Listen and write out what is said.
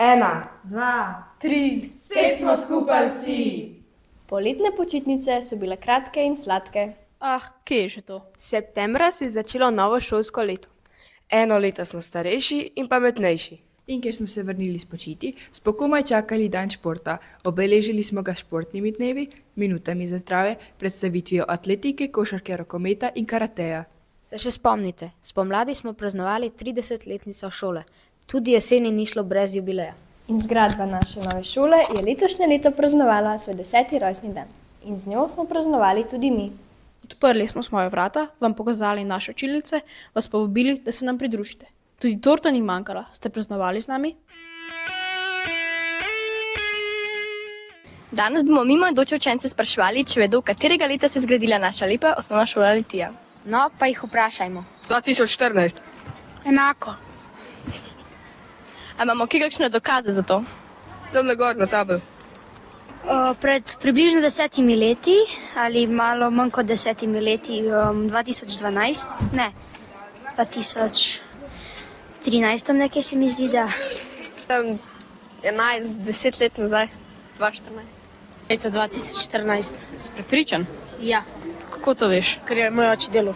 1, 2, 3, spet smo skupaj vsi. Poletne počitnice so bile kratke in sladke. Kje je že to? Septembra se je začelo novo šolsko leto. Eno leto smo starejši in pametnejši. In ker smo se vrnili spočiti, smo komaj čakali dan športa. Obeležili smo ga s športnimi dnevi, minutami za zdrave, predstavitvijo atletike, košarke, rokometa in karateja. Se še spomnite, spomladi smo praznovali 30-letnico šole. Tudi jeseni ni šlo brez jubileja. In zgradba naše nove šole je letošnje leto praznovala svoj 10. rojstni dan. In z njo smo praznovali tudi mi. Odprli smo svoje vrata, vam pokazali naše učilnice, vas povabili, da se nam pridružite. Tudi torta ni manjkala. Ste praznovali z nami? Danes bomo mimoidoče učence spraševali, če vedo, katerega leta se je zgradila naša lepa osnovna šola Litija. No, pa jih vprašajmo. 2014. Enako. A imamo kje kakšne dokaze za to? Tamle gor na tabel. Pred približno 10 leti ali malo manj kot 10 leti, 2012, ne, 2013 nekaj se mi zdi, da. 11, 10 let nazaj, 2014. Leta 2014. Si prepričan? Ja, Kako to veš? ker je moj oči delal.